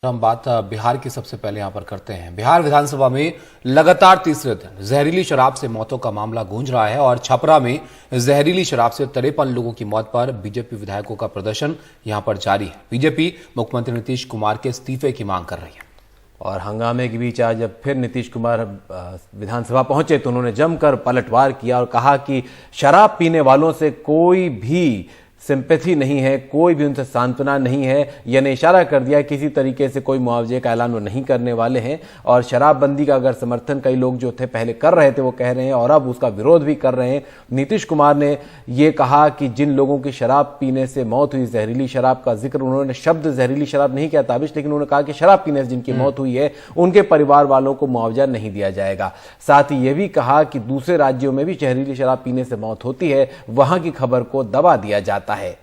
हम बात बिहार की सबसे पहले यहां पर करते हैं। बिहार विधानसभा में लगातार तीसरे दिन जहरीली शराब से मौतों का मामला गूंज रहा है और छपरा में जहरीली शराब से 53 लोगों की मौत पर बीजेपी विधायकों का प्रदर्शन यहां पर जारी है। बीजेपी मुख्यमंत्री नीतीश कुमार के इस्तीफे की मांग कर रही है। और हंगामे के बीच आज जब फिर नीतीश कुमार विधानसभा पहुंचे तो उन्होंने जमकर पलटवार किया और कहा कि शराब पीने वालों से कोई भी सिंपैथी नहीं है, कोई भी उनसे सांत्वना नहीं है। यानी इशारा कर दिया किसी तरीके से कोई मुआवजे का ऐलान वो नहीं करने वाले हैं। और शराबबंदी का अगर समर्थन कई लोग जो थे पहले कर रहे थे वो कह रहे हैं और अब उसका विरोध भी कर रहे हैं। नीतीश कुमार ने ये कहा कि जिन लोगों की शराब पीने से मौत हुई, जहरीली शराब का जिक्र उन्होंने शब्द जहरीली शराब नहीं किया ताबिश, लेकिन उन्होंने कहा कि शराब पीने से जिनकी मौत हुई है उनके परिवार वालों को मुआवजा नहीं दिया जाएगा। साथ ही यह भी कहा कि दूसरे राज्यों में भी जहरीली शराब पीने से मौत होती है, वहां की खबर को दबा दिया जाता है।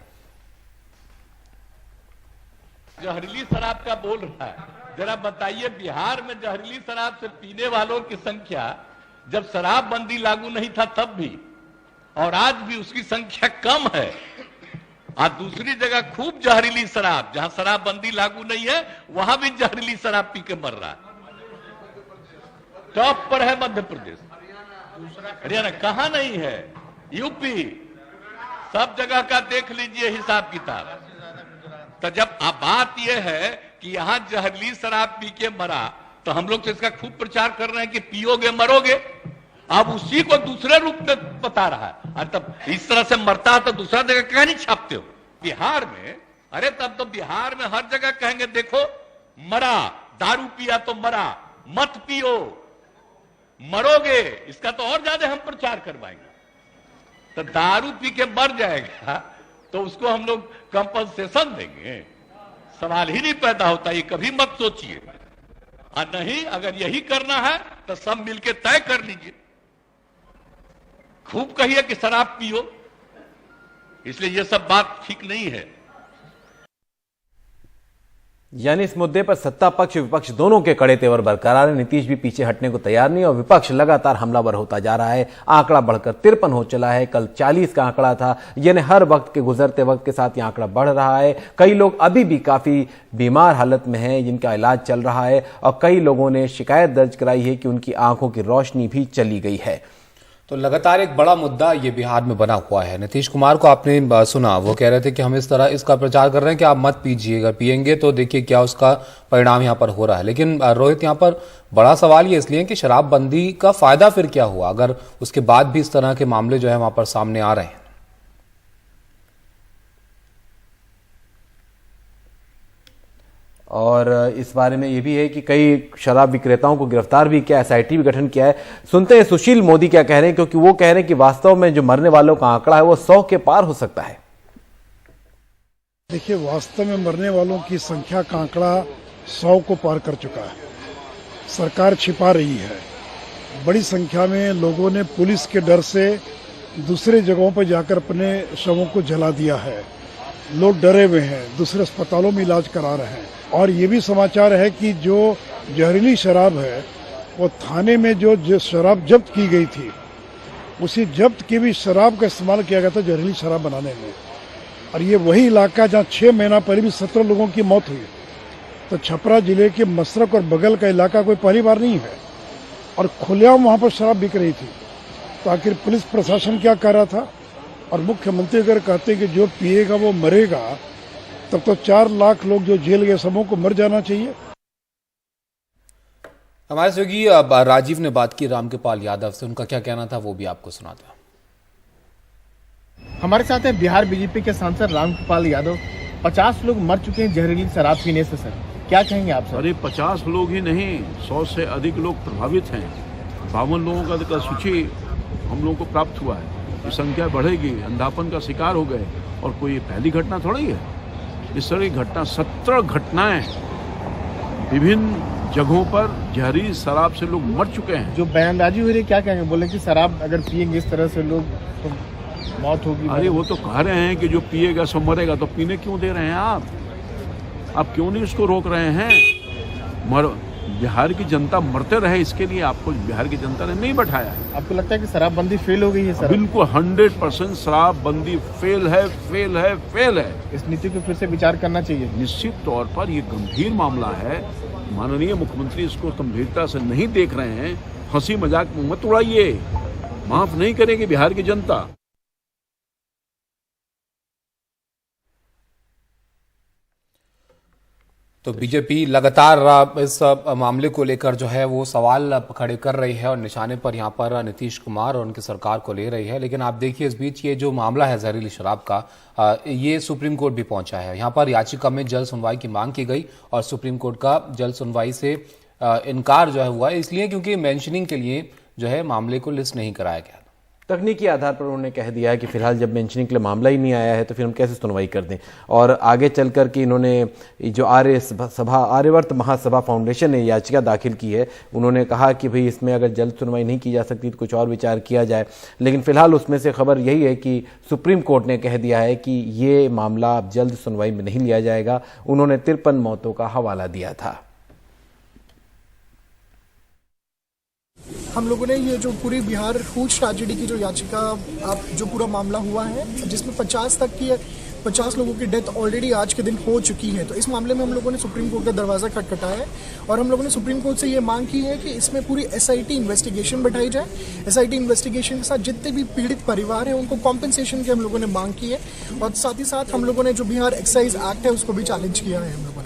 जहरीली शराब का बोल रहा है, जरा बताइए बिहार में जहरीली शराब से पीने वालों की संख्या जब शराबबंदी लागू नहीं था तब भी और आज भी उसकी संख्या कम है। आज दूसरी जगह खूब जहरीली शराब, जहां शराबबंदी लागू नहीं है वहां भी जहरीली शराब पी के मर रहा है। टॉप पर है मध्य प्रदेश, हरियाणा कहां नहीं है, यूपी, सब जगह का देख लीजिए हिसाब किताब। तो जब अब बात यह है कि यहां जहरीली शराब पी के मरा तो हम लोग तो इसका खूब प्रचार कर रहे हैं कि पियोगे मरोगे। अब उसी को दूसरे रूप में बता रहा है। तब इस तरह से मरता है तो दूसरा जगह क्या नहीं छापते हो बिहार में? अरे तब तो बिहार में हर जगह कहेंगे देखो मरा, दारू पिया तो मरा, मत पियो मरोगे, इसका तो और ज्यादा हम प्रचार करवाएंगे। तो दारू पी के मर जाएगा तो उसको हम लोग कंपनसेशन देंगे, सवाल ही नहीं पैदा होता। ये कभी मत सोचिए। और नहीं, अगर यही करना है तो सब मिलके तय कर लीजिए, खूब कहिए कि शराब पियो। इसलिए ये सब बात ठीक नहीं है। यानी इस मुद्दे पर सत्ता पक्ष विपक्ष दोनों के कड़े तेवर बरकरार है। नीतीश भी पीछे हटने को तैयार नहीं और विपक्ष लगातार हमलावर होता जा रहा है। आंकड़ा बढ़कर 53 हो चला है, कल 40 का आंकड़ा था। यानी हर वक्त के गुजरते वक्त के साथ ये आंकड़ा बढ़ रहा है। कई लोग अभी भी काफी बीमार हालत में हैं जिनका इलाज चल रहा है और कई लोगों ने शिकायत दर्ज कराई है कि उनकी आंखों की रोशनी भी चली गई है। तो लगातार एक बड़ा मुद्दा ये बिहार में बना हुआ है। नीतीश कुमार को आपने सुना, वो कह रहे थे कि हम इस तरह इसका प्रचार कर रहे हैं कि आप मत पीजिए, अगर पिएंगे तो देखिए क्या उसका परिणाम यहाँ पर हो रहा है। लेकिन रोहित, यहाँ पर बड़ा सवाल ये इसलिए कि शराबबंदी का फायदा फिर क्या हुआ अगर उसके बाद भी इस तरह के मामले जो है वहां पर सामने आ रहे हैं। और इस बारे में यह भी है कि कई शराब विक्रेताओं को गिरफ्तार भी किया, एसआईटी भी गठन किया है। सुनते हैं सुशील मोदी क्या कह रहे हैं, क्योंकि वो कह रहे हैं कि वास्तव में जो मरने वालों का आंकड़ा है वो 100 के पार हो सकता है। देखिए, वास्तव में मरने वालों की संख्या का आंकड़ा 100 को पार कर चुका है। सरकार छिपा रही है। बड़ी संख्या में लोगों ने पुलिस के डर से दूसरे जगहों पर जाकर अपने शवों को जला दिया है। लोग डरे हुए हैं, दूसरे अस्पतालों में इलाज करा रहे हैं। और ये भी समाचार है कि जो जहरीली शराब है वो थाने में जो शराब जब्त की गई थी, उसी जब्त की भी शराब का इस्तेमाल किया गया था जहरीली शराब बनाने में। और ये वही इलाका जहाँ 6 महीना पहले भी 17 लोगों की मौत हुई। तो छपरा जिले के मसरक और बगल का इलाका कोई पहली बार नहीं है और खुलेआम वहाँ पर शराब बिक रही थी। तो आखिर पुलिस प्रशासन क्या कर रहा था? और मुख्यमंत्री अगर कहते कि जो पिएगा वो मरेगा, तब तो 4 लाख लोग जो जेल गए सबों को मर जाना चाहिए। हमारे सहयोगी राजीव ने बात की रामकृपाल यादव से, उनका क्या कहना था वो भी आपको सुनाते हैं। हमारे साथ है बिहार बीजेपी के सांसद रामकृपाल यादव। 50 लोग मर चुके हैं जहरीली शराब पीने से। सर क्या कहेंगे आप सर? अरे 50 लोग ही नहीं, 100 से अधिक लोग प्रभावित हैं। 52 लोगों का सूची हम लोगों को प्राप्त हुआ है। ये संख्या बढ़ेगी, अंधापन का शिकार हो गए। और कोई पहली घटना थोड़ी है। इस तरह की घटना 17 घटनाएं विभिन्न जगहों पर जहरीली शराब से लोग मर चुके हैं। जो बयानबाजी हो रही है, क्या कहेंगे? बोले कि शराब अगर पिएंगे इस तरह से लोग तो मौत होगी। अरे वो तो कह रहे हैं कि जो पिएगा सो मरेगा, तो पीने क्यों दे रहे हैं आप क्यों नहीं उसको रोक रहे हैं? बिहार की जनता मरते रहे इसके लिए आपको बिहार की जनता ने नहीं बैठाया है। आपको लगता है कि शराबबंदी फेल हो गई है सर? बिल्कुल 100% शराबबंदी फेल है, फेल है, फेल है। इस नीति को फिर से विचार करना चाहिए। निश्चित तौर पर ये गंभीर मामला है। माननीय मुख्यमंत्री इसको गंभीरता से नहीं देख रहे हैं। हंसी मजाक में मत उड़ाइए, माफ नहीं करेगी बिहार की जनता। तो बीजेपी लगातार इस मामले को लेकर जो है वो सवाल खड़े कर रही है और निशाने पर यहाँ पर नीतीश कुमार और उनकी सरकार को ले रही है। लेकिन आप देखिए इस बीच ये जो मामला है जहरीली शराब का, ये सुप्रीम कोर्ट भी पहुंचा है। यहाँ पर याचिका में जल्द सुनवाई की मांग की गई और सुप्रीम कोर्ट का जल्द सुनवाई से इनकार जो है हुआ, इसलिए क्योंकि मेंशनिंग के लिए जो है मामले को लिस्ट नहीं कराया गया। तकनीकी आधार पर उन्होंने कह दिया है कि फिलहाल जब मेंशनिंग के लिए मामला ही नहीं आया है तो फिर हम कैसे सुनवाई कर दें। और आगे चलकर कि इन्होंने जो आर्यवर्त महासभा फाउंडेशन ने याचिका दाखिल की है, उन्होंने कहा कि भाई इसमें अगर जल्द सुनवाई नहीं की जा सकती तो कुछ और विचार किया जाए। लेकिन फिलहाल उसमें से खबर यही है कि सुप्रीम कोर्ट ने कह दिया है कि ये मामला अब जल्द सुनवाई में नहीं लिया जाएगा। उन्होंने 53 मौतों का हवाला दिया था। हम लोगों ने ये जो पूरी बिहार फूड ट्रेजेडी की जो याचिका जो पूरा मामला हुआ है, जिसमें 50 लोगों की डेथ ऑलरेडी आज के दिन हो चुकी है, तो इस मामले में हम लोगों ने सुप्रीम कोर्ट का दरवाजा खटखटाया है और हम लोगों ने सुप्रीम कोर्ट से ये मांग की है कि इसमें पूरी SIT इन्वेस्टिगेशन बैठाई जाए। SIT इन्वेस्टिगेशन के साथ जितने भी पीड़ित परिवार हैं उनको कॉम्पेंसेशन की हम लोगों ने मांग की है और साथ ही साथ हम लोगों ने जो बिहार एक्साइज एक्ट है उसको भी चैलेंज किया है हम लोग।